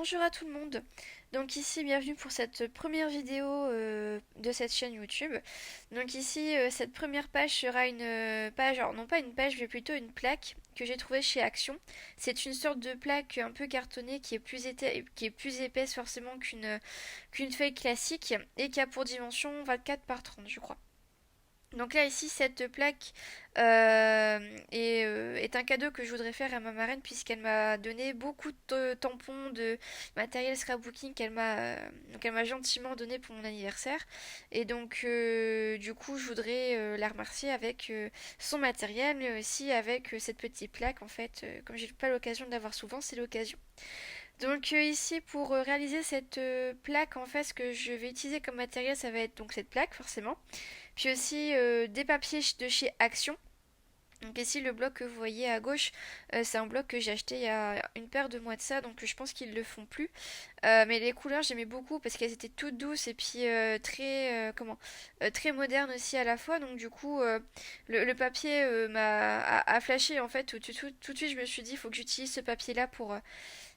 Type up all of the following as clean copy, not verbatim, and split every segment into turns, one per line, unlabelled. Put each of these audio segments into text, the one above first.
Bonjour à tout le monde. Donc ici, bienvenue pour cette première vidéo de cette chaîne YouTube. Donc ici, cette première page sera une page, alors non pas une page, mais plutôt une plaque que j'ai trouvée chez Action. C'est une sorte de plaque un peu cartonnée qui est plus épaisse forcément qu'une feuille classique et qui a pour dimension 24 par 30, je crois. Donc là, ici, cette plaque est un cadeau que je voudrais faire à ma marraine puisqu'elle m'a donné beaucoup de tampons de matériel scrapbooking donc elle m'a gentiment donné pour mon anniversaire. Et donc, du coup, je voudrais la remercier avec son matériel, mais aussi avec cette petite plaque. En fait, comme j'ai pas l'occasion de l'avoir souvent, c'est l'occasion. Donc ici pour réaliser cette plaque en fait ce que je vais utiliser comme matériel ça va être donc cette plaque forcément puis aussi des papiers de chez Action. Donc ici le bloc que vous voyez à gauche, c'est un bloc que j'ai acheté il y a une paire de mois de ça, donc je pense qu'ils le font plus. Mais les couleurs j'aimais beaucoup parce qu'elles étaient toutes douces et puis très modernes aussi à la fois. Donc du coup le papier a flashé en fait tout de suite je me suis dit il faut que j'utilise ce papier là pour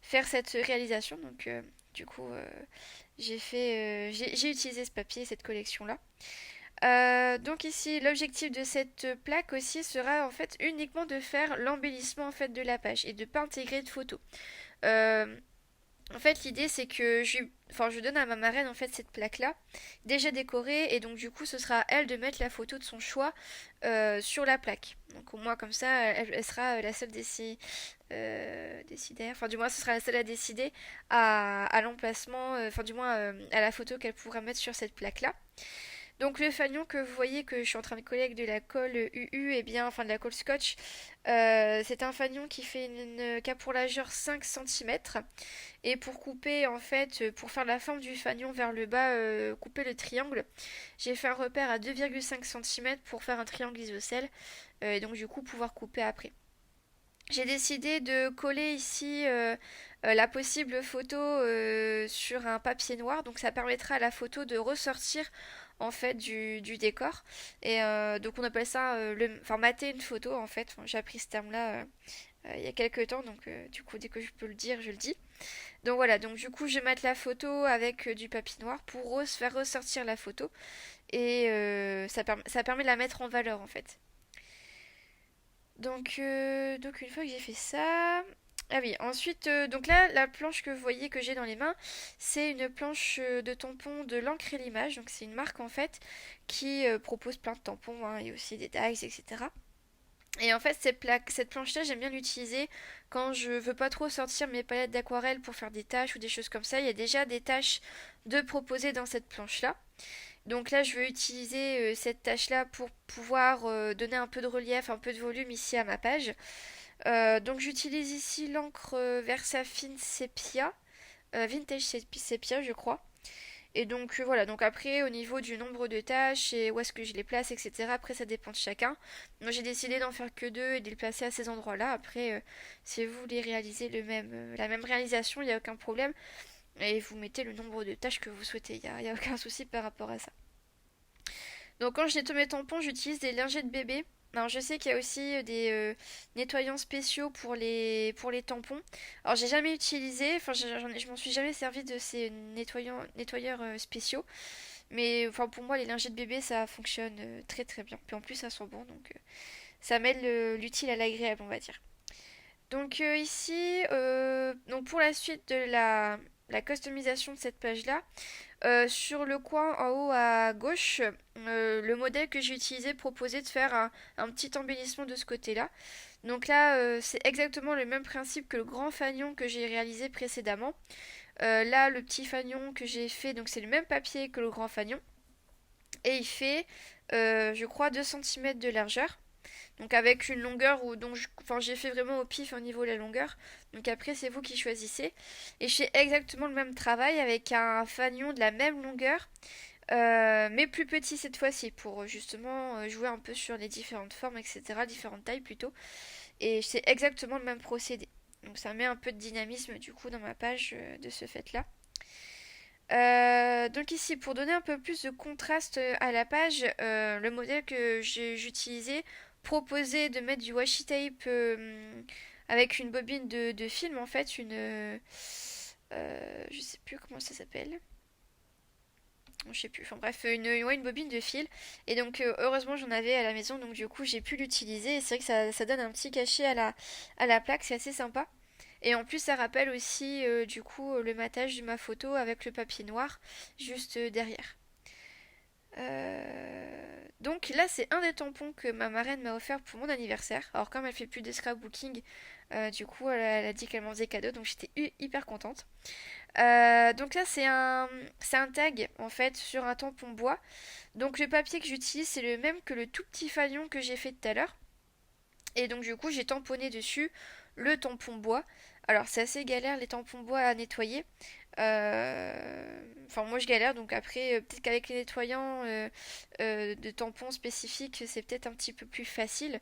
faire cette réalisation. Donc du coup j'ai utilisé ce papier, cette collection là. Donc ici, l'objectif de cette plaque aussi sera en fait uniquement de faire l'embellissement en fait de la page et de pas intégrer de photos. Euh, En fait, l'idée c'est que je donne à ma marraine en fait cette plaque là déjà décorée et donc du coup ce sera à elle de mettre la photo de son choix sur la plaque. Donc au moins comme ça, elle sera la seule décidaire. Enfin du moins ce sera la seule à décider à l'emplacement, enfin du moins à la photo qu'elle pourra mettre sur cette plaque là. Donc le fanion que vous voyez que je suis en train de coller avec de la colle UU, et bien, enfin de la colle scotch, c'est un fanion qui fait une qui a pour largeur 5 cm. Et pour couper, en fait, pour faire la forme du fanion vers le bas, couper le triangle, j'ai fait un repère à 2,5 cm pour faire un triangle isocèle, et donc du coup pouvoir couper après. J'ai décidé de coller ici la possible photo sur un papier noir, donc ça permettra à la photo de ressortir en fait du décor. Et donc on appelle ça enfin mater une photo en fait. Enfin, j'ai appris ce terme-là il y a quelques temps, donc du coup dès que je peux le dire, je le dis. Donc voilà, donc du coup je mate la photo avec du papier noir pour faire ressortir la photo et ça permet de la mettre en valeur en fait. Donc une fois que j'ai fait ça... Ah oui, ensuite, donc là, la planche que vous voyez que j'ai dans les mains, c'est une planche de tampons de l'encre et l'image. Donc c'est une marque en fait qui propose plein de tampons hein, et aussi des tags, etc. Et en fait, cette planche-là, j'aime bien l'utiliser quand je veux pas trop sortir mes palettes d'aquarelle pour faire des tâches ou des choses comme ça. Il y a déjà des tâches de proposer dans cette planche-là. Donc là, je veux utiliser cette tâche-là pour pouvoir donner un peu de relief, un peu de volume ici à ma page. Donc j'utilise ici l'encre Versafine Sepia, Vintage Sepia je crois. Et donc voilà, donc après au niveau du nombre de tâches et où est-ce que je les place, etc. Après ça dépend de chacun. Moi j'ai décidé d'en faire que deux et de les placer à ces endroits-là. Après si vous voulez réaliser la même réalisation, il n'y a aucun problème. Et vous mettez le nombre de tâches que vous souhaitez, y a aucun souci par rapport à ça. Donc quand je nettoie mes tampons, j'utilise des lingettes bébé. Alors je sais qu'il y a aussi des nettoyants spéciaux pour les tampons. Alors j'ai jamais utilisé, enfin je m'en suis jamais servi de ces nettoyeurs spéciaux. Mais enfin pour moi les lingettes bébé ça fonctionne très très bien. Puis en plus ça sent bon donc ça mêle l'utile à l'agréable on va dire. Donc ici, donc pour la suite de la customisation de cette page là, sur le coin en haut à gauche, le modèle que j'ai utilisé proposait de faire un petit embellissement de ce côté-là. Donc là, c'est exactement le même principe que le grand fanion que j'ai réalisé précédemment. Là, le petit fanion que j'ai fait, donc c'est le même papier que le grand fanion. Et il fait, je crois, 2 cm de largeur. Donc avec une longueur enfin, j'ai fait vraiment au pif au niveau de la longueur. Donc après c'est vous qui choisissez. Et je fais exactement le même travail avec un fanion de la même longueur, mais plus petit cette fois-ci pour justement jouer un peu sur les différentes formes, etc. Différentes tailles plutôt. Et c'est exactement le même procédé. Donc ça met un peu de dynamisme du coup dans ma page de ce fait-là. Donc ici, pour donner un peu plus de contraste à la page, le modèle que j'utilisais proposait de mettre du washi tape avec une bobine de film, en fait, Je sais plus comment ça s'appelle. Je sais plus. Enfin bref, ouais, une bobine de fil. Et donc heureusement j'en avais à la maison, donc du coup j'ai pu l'utiliser. Et c'est vrai que ça donne un petit cachet à la plaque, c'est assez sympa. Et en plus ça rappelle aussi du coup le matage de ma photo avec le papier noir juste derrière. Donc là, c'est un des tampons que ma marraine m'a offert pour mon anniversaire. Alors comme elle fait plus de scrapbooking, du coup elle a dit qu'elle m'en faisait cadeau, donc j'étais hyper contente. Donc là, c'est un tag en fait sur un tampon bois. Donc le papier que j'utilise, c'est le même que le tout petit fanion que j'ai fait tout à l'heure. Et donc du coup, j'ai tamponné dessus le tampon bois. Alors c'est assez galère les tampons bois à nettoyer. Enfin moi je galère donc après peut-être qu'avec les nettoyants de tampons spécifiques c'est peut-être un petit peu plus facile.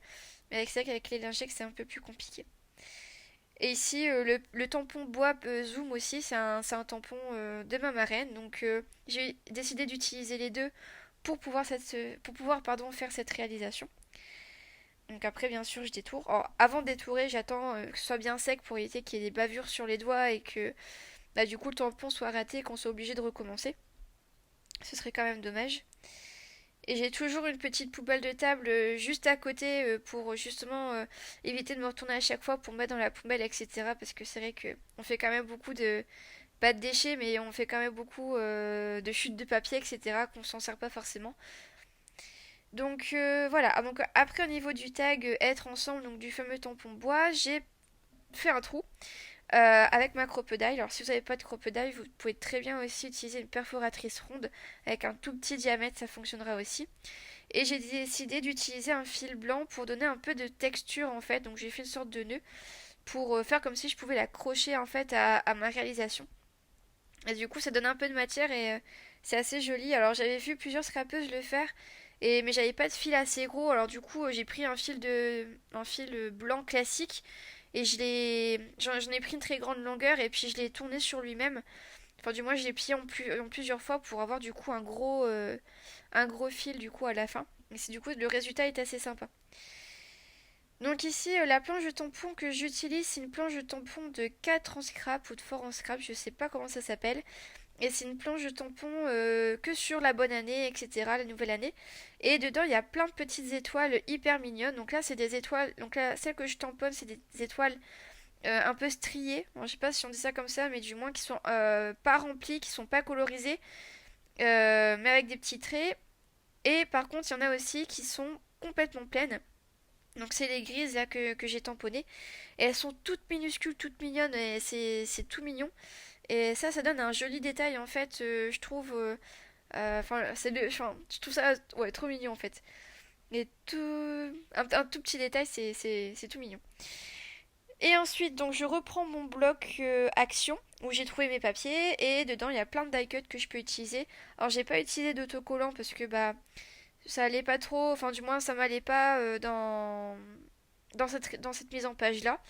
Mais c'est vrai qu'avec les lingettes c'est un peu plus compliqué. Et ici, le tampon bois Zoom aussi, c'est un tampon de ma marraine. Donc, j'ai décidé d'utiliser les deux pour pouvoir pardon, faire cette réalisation. Donc après, bien sûr, je détourne. Alors, avant de détourer, j'attends que ce soit bien sec pour éviter qu'il y ait des bavures sur les doigts et que bah, du coup le tampon soit raté et qu'on soit obligé de recommencer. Ce serait quand même dommage. Et j'ai toujours une petite poubelle de table juste à côté pour justement éviter de me retourner à chaque fois pour mettre dans la poubelle, etc. Parce que c'est vrai que on fait quand même beaucoup de, pas de déchets, mais on fait quand même beaucoup de chutes de papier, etc. qu'on s'en sert pas forcément. Donc voilà. Ah, donc, après au niveau du tag être ensemble, donc du fameux tampon bois, j'ai fait un trou avec ma crocodile. Alors si vous n'avez pas de crocodile, vous pouvez très bien aussi utiliser une perforatrice ronde avec un tout petit diamètre, ça fonctionnera aussi. Et j'ai décidé d'utiliser un fil blanc pour donner un peu de texture en fait. Donc j'ai fait une sorte de nœud pour faire comme si je pouvais l'accrocher en fait à ma réalisation. Et du coup ça donne un peu de matière et c'est assez joli. Alors j'avais vu plusieurs scrapeuses le faire. Mais j'avais pas de fil assez gros, alors du coup j'ai pris un fil blanc classique et j'en ai pris une très grande longueur et puis je l'ai tourné sur lui-même. Enfin du moins je l'ai plié en plusieurs fois pour avoir du coup un gros fil du coup à la fin. Et c'est du coup le résultat est assez sympa. Donc ici la planche de tampon que j'utilise c'est une planche de tampon de 4 en scrap ou de fort en scrap, je sais pas comment ça s'appelle. Et c'est une planche de tampon que sur la bonne année, etc., la nouvelle année. Et dedans, il y a plein de petites étoiles hyper mignonnes. Donc là, c'est des étoiles. Donc là, celles que je tamponne, c'est des étoiles un peu striées. Bon, je sais pas si on dit ça comme ça, mais du moins qui sont pas remplies, qui sont pas colorisées, mais avec des petits traits. Et par contre, il y en a aussi qui sont complètement pleines. Donc c'est les grises là que j'ai tamponnées. Et elles sont toutes minuscules, toutes mignonnes, et c'est tout mignon. Et ça donne un joli détail en fait, je trouve. Enfin, je trouve ça ouais, trop mignon en fait. Et tout. Un tout petit détail, c'est tout mignon. Et ensuite, donc je reprends mon bloc action où j'ai trouvé mes papiers et dedans il y a plein de die cuts que je peux utiliser. Alors j'ai pas utilisé d'autocollant parce que bah ça allait pas trop, enfin du moins ça m'allait pas dans cette mise en page là.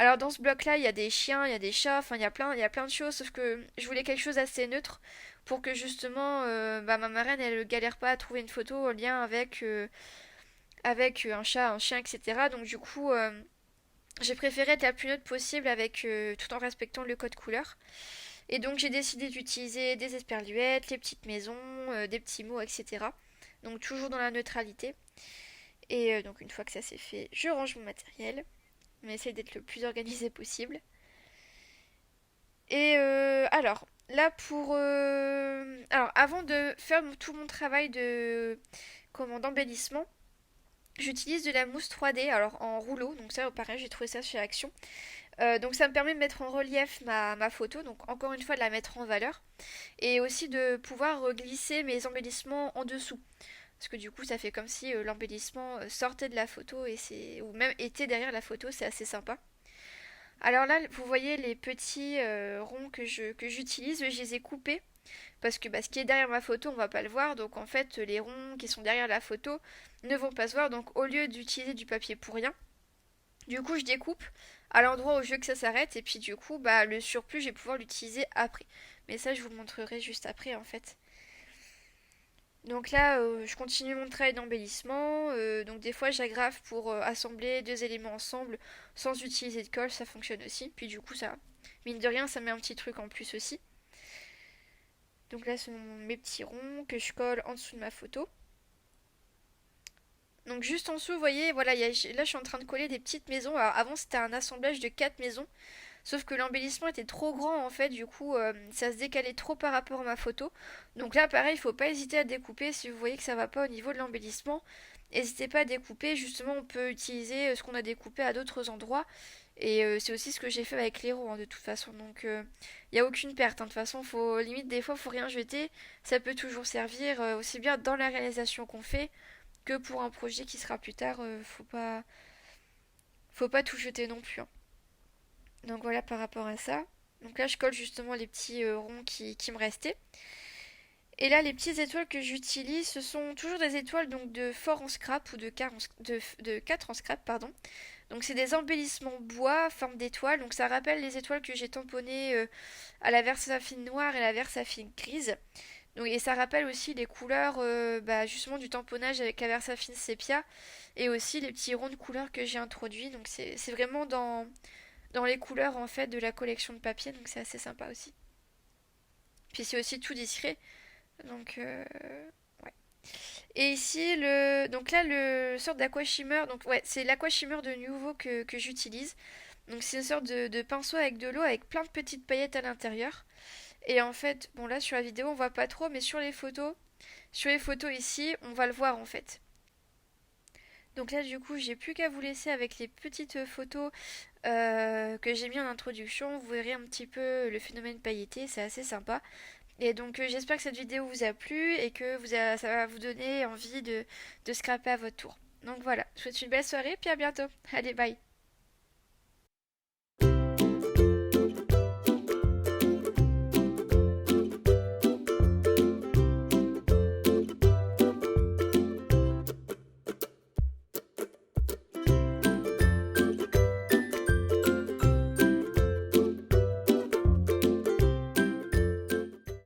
Alors dans ce bloc-là, il y a des chiens, il y a des chats, enfin il y a plein de choses, sauf que je voulais quelque chose d'assez neutre pour que justement bah, ma marraine elle galère pas à trouver une photo en lien avec un chat, un chien, etc. Donc du coup j'ai préféré être la plus neutre possible avec tout en respectant le code couleur. Et donc j'ai décidé d'utiliser des esperluettes, les petites maisons, des petits mots, etc. Donc toujours dans la neutralité. Et donc une fois que ça c'est fait, je range mon matériel. Mais essaye d'être le plus organisé possible. Et alors, là pour... alors, avant de faire tout mon travail de d'embellissement, j'utilise de la mousse 3D, alors en rouleau. Donc ça, pareil, j'ai trouvé ça chez Action. Donc ça me permet de mettre en relief ma photo, donc encore une fois de la mettre en valeur. Et aussi de pouvoir glisser mes embellissements en dessous. Parce que du coup, ça fait comme si l'embellissement sortait de la photo ou même était derrière la photo, c'est assez sympa. Alors là, vous voyez les petits ronds que j'utilise, je les ai coupés parce que bah, ce qui est derrière ma photo, on va pas le voir. Donc en fait, les ronds qui sont derrière la photo ne vont pas se voir. Donc au lieu d'utiliser du papier pour rien, du coup, je découpe à l'endroit où je veux que ça s'arrête et puis du coup, bah le surplus, je vais pouvoir l'utiliser après. Mais ça, je vous montrerai juste après en fait. Donc là, je continue mon travail d'embellissement. Donc des fois, j'agrafe pour assembler deux éléments ensemble sans utiliser de colle, ça fonctionne aussi. Puis du coup, ça Mine de rien, ça met un petit truc en plus aussi. Donc là, ce sont mes petits ronds que je colle en dessous de ma photo. Donc juste en dessous, vous voyez, voilà, là je suis en train de coller des petites maisons. Alors avant c'était un assemblage de 4 maisons, sauf que l'embellissement était trop grand en fait, du coup ça se décalait trop par rapport à ma photo. Donc là pareil, il faut pas hésiter à découper si vous voyez que ça va pas au niveau de l'embellissement. N'hésitez pas à découper, justement on peut utiliser ce qu'on a découpé à d'autres endroits. Et c'est aussi ce que j'ai fait avec les roues hein, de toute façon. Donc il n'y a aucune perte. Hein. De toute façon, faut, limite des fois, faut rien jeter. Ça peut toujours servir aussi bien dans la réalisation qu'on fait que pour un projet qui sera plus tard. Faut pas tout jeter non plus. Hein. Donc voilà par rapport à ça. Donc là, je colle justement les petits ronds qui me restaient. Et là, les petites étoiles que j'utilise, ce sont toujours des étoiles donc de fort en scrap ou de 4 en scrap, pardon. Donc c'est des embellissements bois, forme d'étoiles. Donc ça rappelle les étoiles que j'ai tamponnées à la Versafine noire et la Versafine grise. Donc, et ça rappelle aussi les couleurs justement du tamponnage avec la Versafine sépia et aussi les petits ronds de couleurs que j'ai introduits. Donc c'est vraiment dans les couleurs en fait de la collection de papier. Donc c'est assez sympa aussi. Puis c'est aussi tout discret. Donc ouais. Et ici donc là le sorte d'aqua shimmer. Donc ouais c'est l'aqua shimmer de nouveau que j'utilise. Donc c'est une sorte de pinceau avec de l'eau avec plein de petites paillettes à l'intérieur. Et en fait, bon là sur la vidéo on voit pas trop, mais sur les photos ici, on va le voir en fait. Donc là du coup j'ai plus qu'à vous laisser avec les petites photos que j'ai mis en introduction. Vous verrez un petit peu le phénomène pailleté, c'est assez sympa. Et donc j'espère que cette vidéo vous a plu et que ça va vous donner envie de scraper à votre tour. Donc voilà, je vous souhaite une belle soirée, puis à bientôt. Allez, bye.